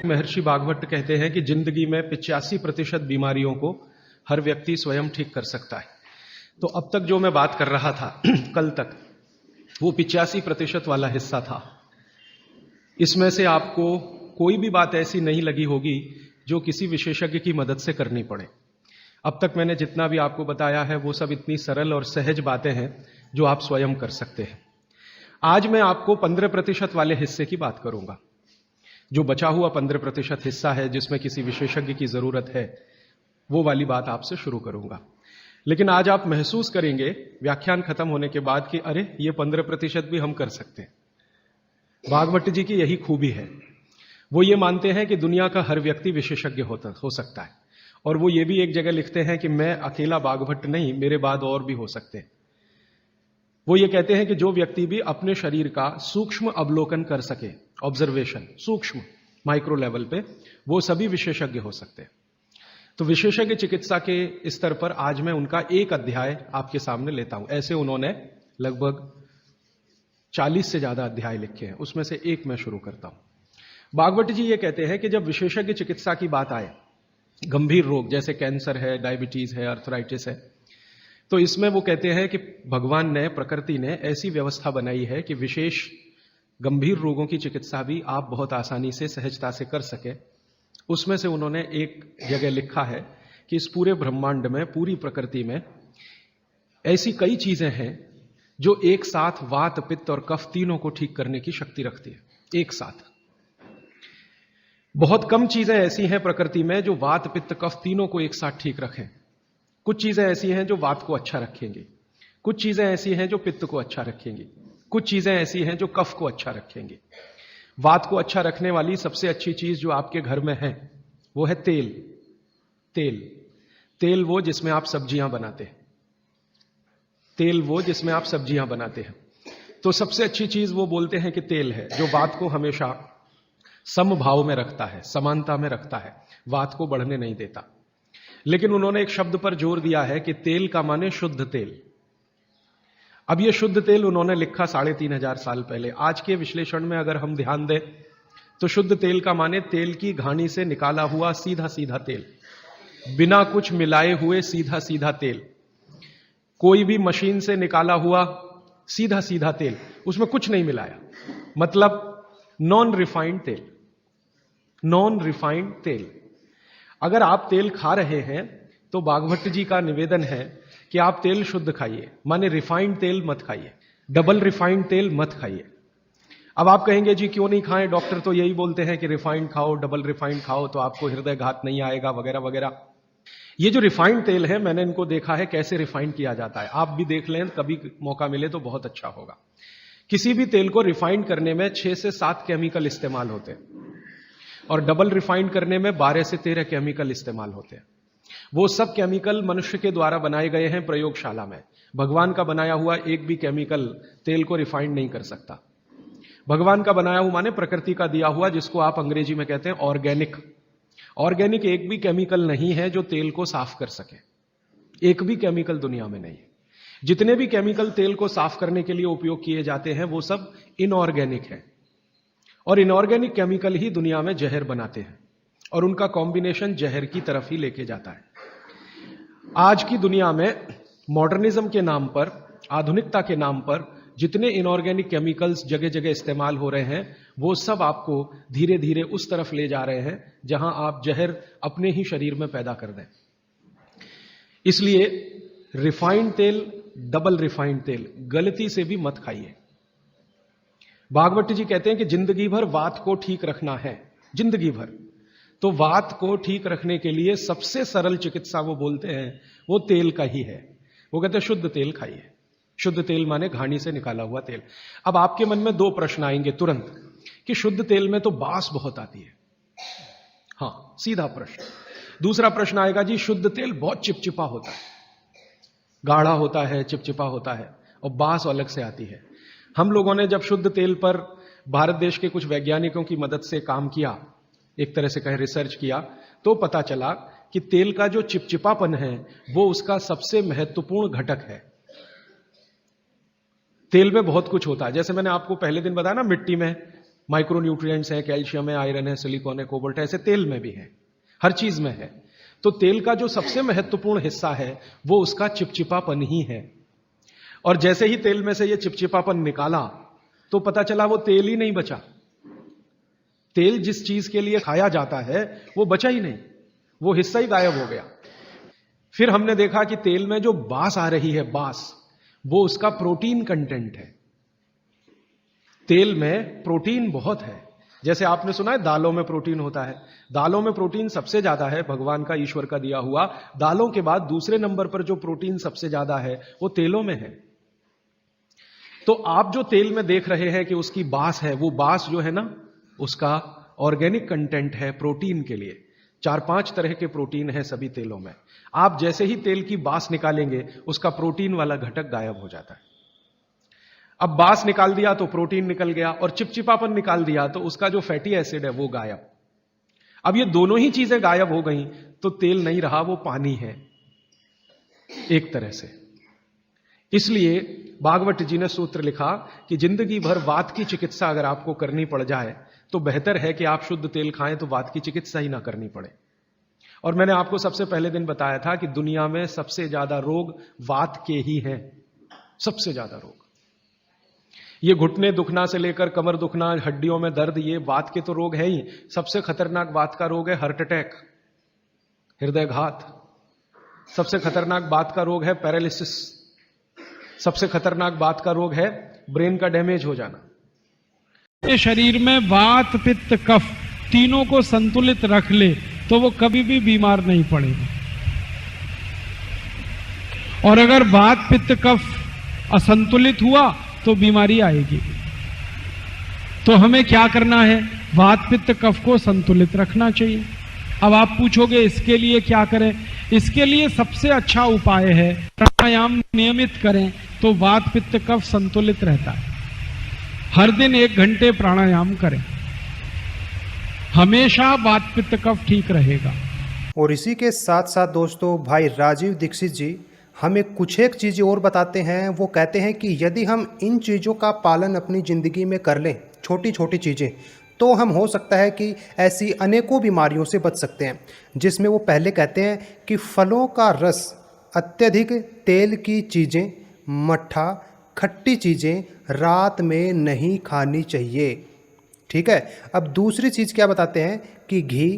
महर्षि भागवत कहते हैं कि जिंदगी में 85% बीमारियों को हर व्यक्ति स्वयं ठीक कर सकता है। तो अब तक जो मैं बात कर रहा था कल तक, वो 85% वाला हिस्सा था। इसमें से आपको कोई भी बात ऐसी नहीं लगी होगी जो किसी विशेषज्ञ की मदद से करनी पड़े। अब तक मैंने जितना भी आपको बताया है वो सब इतनी सरल और सहज बातें हैं जो आप स्वयं कर सकते हैं। आज मैं आपको 15% वाले हिस्से की बात करूंगा। जो बचा हुआ 15% हिस्सा है जिसमें किसी विशेषज्ञ की जरूरत है, वो वाली बात आपसे शुरू करूंगा। लेकिन आज आप महसूस करेंगे व्याख्यान खत्म होने के बाद कि अरे ये 15% भी हम कर सकते हैं। भागवत जी की यही खूबी है। वो ये मानते हैं कि दुनिया का हर व्यक्ति विशेषज्ञ हो सकता है, और वो ये भी एक जगह लिखते हैं कि मैं अकेला भागवत नहीं, मेरे बाद और भी हो सकते हैं। वो ये कहते हैं कि जो व्यक्ति भी अपने शरीर का सूक्ष्म अवलोकन कर सके, ऑब्जर्वेशन सूक्ष्म माइक्रो लेवल पे, वो सभी विशेषज्ञ हो सकते हैं। तो विशेषज्ञ चिकित्सा के स्तर पर आज मैं उनका एक अध्याय आपके सामने लेता हूं। ऐसे उन्होंने लगभग 40 से ज्यादा अध्याय लिखे हैं, उसमें से एक मैं शुरू करता हूं। भागवत जी ये कहते हैं कि जब विशेषज्ञ चिकित्सा की बात आए, गंभीर रोग जैसे कैंसर है, डायबिटीज है, अर्थराइटिस है, तो इसमें वो कहते हैं कि भगवान ने, प्रकृति ने ऐसी व्यवस्था बनाई है कि विशेष गंभीर रोगों की चिकित्सा भी आप बहुत आसानी से, सहजता से कर सके। उसमें से उन्होंने एक जगह लिखा है कि इस पूरे ब्रह्मांड में, पूरी प्रकृति में ऐसी कई चीजें हैं जो एक साथ वात, पित्त और कफ तीनों को ठीक करने की शक्ति रखती है। एक साथ बहुत कम चीजें ऐसी हैं प्रकृति में जो वात, पित्त, कफ तीनों को एक साथ ठीक रखें। कुछ चीजें ऐसी हैं जो वात को अच्छा रखेंगी, कुछ चीजें ऐसी हैं जो पित्त को अच्छा रखेंगी, कुछ चीजें ऐसी हैं जो कफ को अच्छा रखेंगी। वात को अच्छा रखने वाली सबसे अच्छी चीज जो आपके घर में है वो है तेल। तेल तेल वो जिसमें आप सब्जियां बनाते हैं। तेल वो जिसमें आप सब्जियां बनाते हैं। तो सबसे अच्छी चीज वो बोलते हैं कि तेल है, जो वात को हमेशा समभाव में रखता है, समानता में रखता है, वात को बढ़ने नहीं देता। लेकिन उन्होंने एक शब्द पर जोर दिया है कि तेल का माने शुद्ध तेल। अब ये शुद्ध तेल उन्होंने लिखा 3500 साल पहले। आज के विश्लेषण में अगर हम ध्यान दें तो शुद्ध तेल का माने तेल की घानी से निकाला हुआ सीधा सीधा तेल, बिना कुछ मिलाए हुए सीधा सीधा तेल, कोई भी मशीन से निकाला हुआ सीधा सीधा तेल, उसमें कुछ नहीं मिलाया, मतलब नॉन रिफाइंड तेल। नॉन रिफाइंड तेल। अगर आप तेल खा रहे हैं तो भागवत जी का निवेदन है कि आप तेल शुद्ध खाइए, माने रिफाइंड तेल मत खाइए, डबल रिफाइंड तेल मत खाइए। अब आप कहेंगे जी क्यों नहीं खाएं, डॉक्टर तो यही बोलते हैं कि रिफाइंड खाओ, डबल रिफाइंड खाओ तो आपको हृदय घात नहीं आएगा, वगैरह वगैरह। ये जो रिफाइंड तेल है, मैंने इनको देखा है कैसे रिफाइंड किया जाता है। आप भी देख लें, कभी मौका मिले तो बहुत अच्छा होगा। किसी भी तेल को रिफाइंड करने में 6 से 7 केमिकल इस्तेमाल होते हैं, और डबल रिफाइंड करने में 12 से 13 केमिकल इस्तेमाल होते हैं। वो सब केमिकल मनुष्य के द्वारा बनाए गए हैं प्रयोगशाला में। भगवान का बनाया हुआ एक भी केमिकल तेल को रिफाइंड नहीं कर सकता। भगवान का बनाया हुआ माने प्रकृति का दिया हुआ, जिसको आप अंग्रेजी में कहते हैं ऑर्गेनिक। ऑर्गेनिक एक भी केमिकल नहीं है जो तेल को साफ कर सके। एक भी केमिकल दुनिया में नहीं है। जितने भी केमिकल तेल को साफ करने के लिए उपयोग किए जाते हैं वो सब इनऑर्गेनिक है, और इनऑर्गेनिक केमिकल ही दुनिया में जहर बनाते हैं, और उनका कॉम्बिनेशन जहर की तरफ ही लेके जाता है। आज की दुनिया में मॉडर्निज्म के नाम पर, आधुनिकता के नाम पर जितने इनऑर्गेनिक केमिकल्स जगह जगह इस्तेमाल हो रहे हैं, वो सब आपको धीरे धीरे उस तरफ ले जा रहे हैं जहां आप जहर अपने ही शरीर में पैदा कर दें। इसलिए रिफाइंड तेल, डबल रिफाइंड तेल गलती से भी मत खाइए। भागवत जी कहते हैं कि जिंदगी भर वात को ठीक रखना है, जिंदगी भर। तो वात को ठीक रखने के लिए सबसे सरल चिकित्सा वो बोलते हैं वो तेल का ही है। वो कहते हैं शुद्ध तेल खाइए। शुद्ध तेल माने घानी से निकाला हुआ तेल। अब आपके मन में 2 प्रश्न आएंगे तुरंत कि शुद्ध तेल में तो बास बहुत आती है। हां, सीधा प्रश्न। दूसरा प्रश्न आएगा जी शुद्ध तेल बहुत चिपचिपा होता है, गाढ़ा होता है, चिपचिपा होता है, और बास अलग से आती है। हम लोगों ने जब शुद्ध तेल पर भारत देश के कुछ वैज्ञानिकों की मदद से काम किया, एक तरह से कहें रिसर्च किया, तो पता चला कि तेल का जो चिपचिपापन है वो उसका सबसे महत्वपूर्ण घटक है। तेल में बहुत कुछ होता है, जैसे मैंने आपको पहले दिन बताया ना, मिट्टी में माइक्रो न्यूट्रिएंट्स हैं, कैल्शियम है, आयरन है, सिलिकॉन है, कोबाल्ट है, ऐसे तेल में भी है, हर चीज में है। तो तेल का जो सबसे महत्वपूर्ण हिस्सा है वो उसका चिपचिपापन ही है। और जैसे ही तेल में से ये चिपचिपापन निकाला तो पता चला वो तेल ही नहीं बचा। तेल जिस चीज के लिए खाया जाता है वो बचा ही नहीं, वो हिस्सा ही गायब हो गया। फिर हमने देखा कि तेल में जो बास आ रही है, बास, वो उसका प्रोटीन कंटेंट है। तेल में प्रोटीन बहुत है। जैसे आपने सुना है दालों में प्रोटीन होता है, दालों में प्रोटीन सबसे ज्यादा है, भगवान का, ईश्वर का दिया हुआ। दालों के बाद दूसरे नंबर पर जो प्रोटीन सबसे ज्यादा है वो तेलों में है। तो आप जो तेल में देख रहे हैं कि उसकी बास है, वो बास जो है ना, उसका ऑर्गेनिक कंटेंट है प्रोटीन के लिए। 4-5 तरह के प्रोटीन है सभी तेलों में। आप जैसे ही तेल की बास निकालेंगे उसका प्रोटीन वाला घटक गायब हो जाता है। अब बास निकाल दिया तो प्रोटीन निकल गया, और चिपचिपापन निकाल दिया तो उसका जो फैटी एसिड है वो गायब। अब ये दोनों ही चीजें गायब हो गई तो तेल नहीं रहा, वो पानी है एक तरह से। इसलिए भागवत जी ने सूत्र लिखा कि जिंदगी भर वात की चिकित्सा अगर आपको करनी पड़ जाए तो बेहतर है कि आप शुद्ध तेल खाएं तो वात की चिकित्सा ही ना करनी पड़े। और मैंने आपको सबसे पहले दिन बताया था कि दुनिया में सबसे ज्यादा रोग वात के ही हैं, सबसे ज्यादा रोग। ये घुटने दुखना से लेकर कमर दुखना, हड्डियों में दर्द, ये वात के तो रोग है ही। सबसे खतरनाक वात का रोग है हार्ट अटैक, हृदयघात। सबसे खतरनाक बात का रोग है पैरालिसिस। सबसे खतरनाक बात का रोग है ब्रेन का डैमेज हो जाना। शरीर में वात पित्त कफ तीनों को संतुलित रख ले तो वो कभी भी बीमार नहीं पड़ेगा। और अगर वात पित्त कफ असंतुलित हुआ तो बीमारी आएगी। तो हमें क्या करना है? वात पित्त कफ को संतुलित रखना चाहिए। अब आप पूछोगे इसके लिए क्या करें? इसके लिए सबसे अच्छा उपाय है प्राणायाम नियमित करें तो वात पित्त कफ संतुलित रहता है। हर दिन 1 घंटे प्राणायाम करें, हमेशा वात पित्त कफ ठीक रहेगा। और इसी के साथ साथ दोस्तों, भाई राजीव दीक्षित जी हमें कुछ एक चीज़ें और बताते हैं। वो कहते हैं कि यदि हम इन चीज़ों का पालन अपनी ज़िंदगी में कर लें, छोटी छोटी चीज़ें, तो हम हो सकता है कि ऐसी अनेकों बीमारियों से बच सकते हैं। जिसमें वो पहले कहते हैं कि फलों का रस, अत्यधिक तेल की चीज़ें, मट्ठा, खट्टी चीज़ें रात में नहीं खानी चाहिए। ठीक है। अब दूसरी चीज़ क्या बताते हैं कि घी,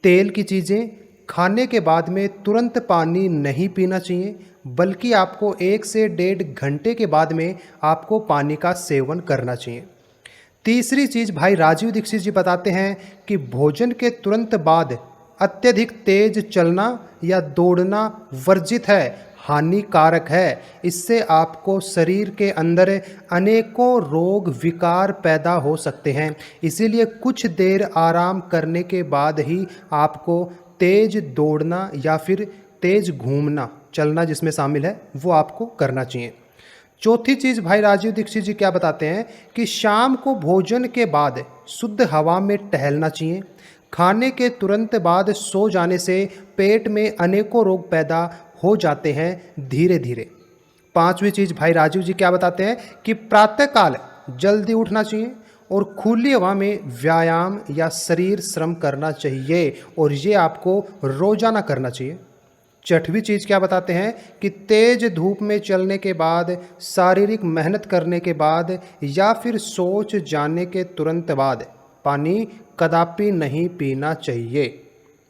तेल की चीज़ें खाने के बाद में तुरंत पानी नहीं पीना चाहिए, बल्कि आपको 1 से 1.5 घंटे के बाद में आपको पानी का सेवन करना चाहिए। तीसरी चीज़ भाई राजीव दीक्षित जी बताते हैं कि भोजन के तुरंत बाद अत्यधिक तेज चलना या दौड़ना वर्जित है, हानिकारक है। इससे आपको शरीर के अंदर अनेकों रोग विकार पैदा हो सकते हैं। इसीलिए कुछ देर आराम करने के बाद ही आपको तेज दौड़ना या फिर तेज घूमना, चलना जिसमें शामिल है, वो आपको करना चाहिए। चौथी चीज़ भाई राजीव दीक्षित जी क्या बताते हैं कि शाम को भोजन के बाद शुद्ध हवा में टहलना चाहिए। खाने के तुरंत बाद सो जाने से पेट में अनेकों रोग पैदा हो जाते हैं धीरे धीरे। पांचवी चीज़ भाई राजीव जी क्या बताते हैं कि प्रातःकाल जल्दी उठना चाहिए और खुली हवा में व्यायाम या शरीर श्रम करना चाहिए, और ये आपको रोजाना करना चाहिए। छठवीं चीज़ क्या बताते हैं कि तेज धूप में चलने के बाद, शारीरिक मेहनत करने के बाद या फिर सोच जाने के तुरंत बाद पानी कदापि नहीं पीना चाहिए।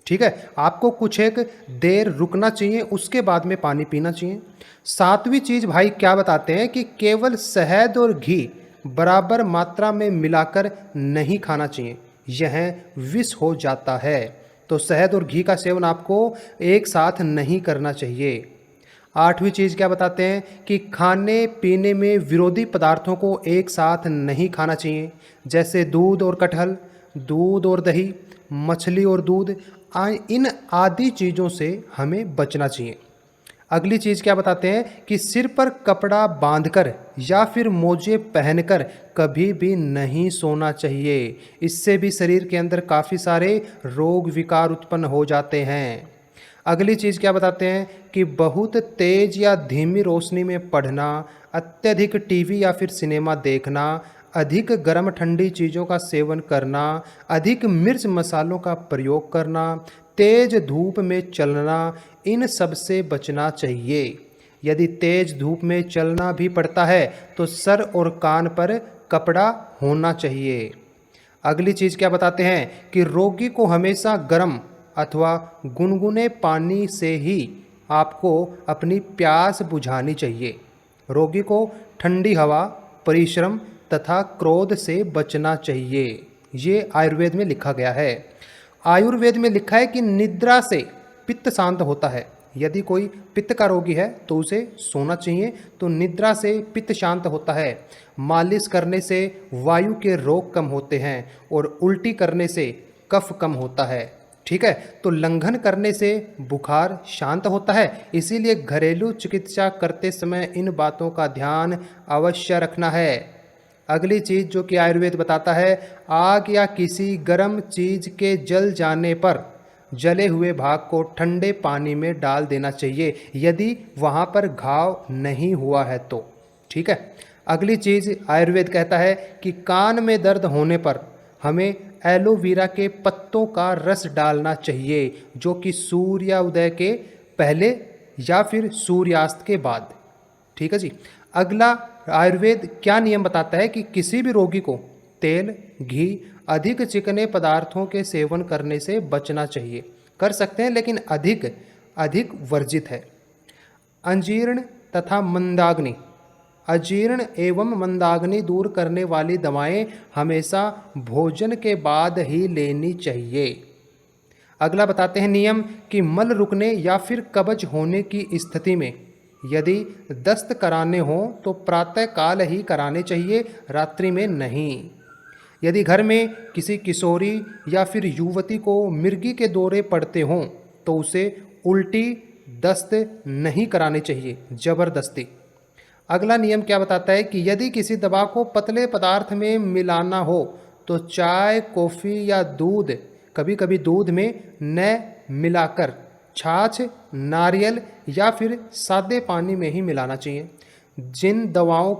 ठीक है, आपको कुछ एक देर रुकना चाहिए, उसके बाद में पानी पीना चाहिए। सातवीं चीज़ भाई क्या बताते हैं कि केवल शहद और घी बराबर मात्रा में मिलाकर नहीं खाना चाहिए, यह विष हो जाता है। तो शहद और घी का सेवन आपको एक साथ नहीं करना चाहिए। आठवीं चीज़ क्या बताते हैं कि खाने पीने में विरोधी पदार्थों को एक साथ नहीं खाना चाहिए, जैसे दूध और कटहल, दूध और दही, मछली और दूध, इन आदि चीज़ों से हमें बचना चाहिए। अगली चीज़ क्या बताते हैं कि सिर पर कपड़ा बांधकर या फिर मोजे पहनकर कभी भी नहीं सोना चाहिए। इससे भी शरीर के अंदर काफ़ी सारे रोग विकार उत्पन्न हो जाते हैं। अगली चीज़ क्या बताते हैं कि बहुत तेज या धीमी रोशनी में पढ़ना, अत्यधिक टीवी या फिर सिनेमा देखना, अधिक गर्म ठंडी चीज़ों का सेवन करना, अधिक मिर्च मसालों का प्रयोग करना, तेज धूप में चलना, इन सब से बचना चाहिए। यदि तेज धूप में चलना भी पड़ता है तो सर और कान पर कपड़ा होना चाहिए। अगली चीज़ क्या बताते हैं कि रोगी को हमेशा गर्म अथवा गुनगुने पानी से ही आपको अपनी प्यास बुझानी चाहिए। रोगी को ठंडी हवा, परिश्रम तथा क्रोध से बचना चाहिए। ये आयुर्वेद में लिखा गया है। आयुर्वेद में लिखा है कि निद्रा से पित्त शांत होता है। यदि कोई पित्त का रोगी है तो उसे सोना चाहिए, तो निद्रा से पित्त शांत होता है। मालिश करने से वायु के रोग कम होते हैं और उल्टी करने से कफ कम होता है। ठीक है, तो लंघन करने से बुखार शांत होता है। इसीलिए घरेलू चिकित्सा करते समय इन बातों का ध्यान अवश्य रखना है। अगली चीज़ जो कि आयुर्वेद बताता है, आग या किसी गर्म चीज़ के जल जाने पर जले हुए भाग को ठंडे पानी में डाल देना चाहिए, यदि वहाँ पर घाव नहीं हुआ है तो। ठीक है, अगली चीज़ आयुर्वेद कहता है कि कान में दर्द होने पर हमें एलोवेरा के पत्तों का रस डालना चाहिए, जो कि सूर्योदय के पहले या फिर सूर्यास्त के बाद। ठीक है जी। अगला आयुर्वेद क्या नियम बताता है कि किसी भी रोगी को तेल, घी, अधिक चिकने पदार्थों के सेवन करने से बचना चाहिए। कर सकते हैं लेकिन अधिक वर्जित है। अजीर्ण तथा मंदाग्नि, अजीर्ण एवं मंदाग्नि दूर करने वाली दवाएं हमेशा भोजन के बाद ही लेनी चाहिए। अगला बताते हैं नियम कि मल रुकने या फिर कब्ज होने की स्थिति में यदि दस्त कराने हो तो प्रातः काल ही कराने चाहिए, रात्रि में नहीं। यदि घर में किसी किशोरी या फिर युवती को मिर्गी के दौरे पड़ते हों तो उसे उल्टी दस्त नहीं कराने चाहिए जबरदस्ती। अगला नियम क्या बताता है कि यदि किसी दवा को पतले पदार्थ में मिलाना हो तो चाय, कॉफ़ी या दूध, कभी कभी दूध में न मिलाकर छाछ, नारियल या फिर सादे पानी में ही मिलाना चाहिए। जिन दवाओं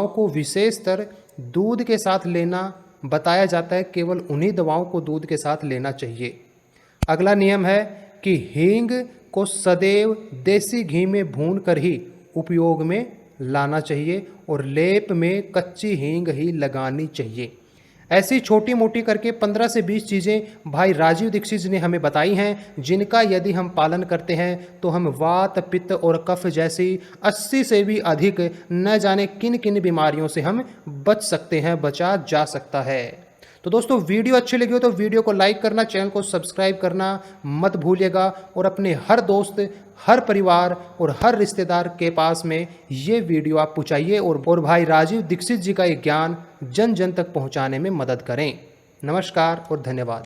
को विशेषतर दूध के साथ लेना बताया जाता है, केवल उन्हीं दवाओं को दूध के साथ लेना चाहिए। अगला नियम है कि हींग को सदैव देसी घी में भूनकर ही उपयोग में लाना चाहिए और लेप में कच्ची हींग ही लगानी चाहिए। ऐसी छोटी मोटी करके 15 से 20 चीज़ें भाई राजीव दीक्षित जी ने हमें बताई हैं, जिनका यदि हम पालन करते हैं तो हम वात, पित्त और कफ जैसी 80 से भी अधिक न जाने किन किन बीमारियों से हम बच सकते हैं, बचा जा सकता है। तो दोस्तों, वीडियो अच्छी लगी हो तो वीडियो को लाइक करना, चैनल को सब्सक्राइब करना मत भूलिएगा और अपने हर दोस्त, हर परिवार और हर रिश्तेदार के पास में ये वीडियो आप पहुँचाइए और भाई राजीव दीक्षित जी का ये ज्ञान जन जन तक पहुँचाने में मदद करें। नमस्कार और धन्यवाद।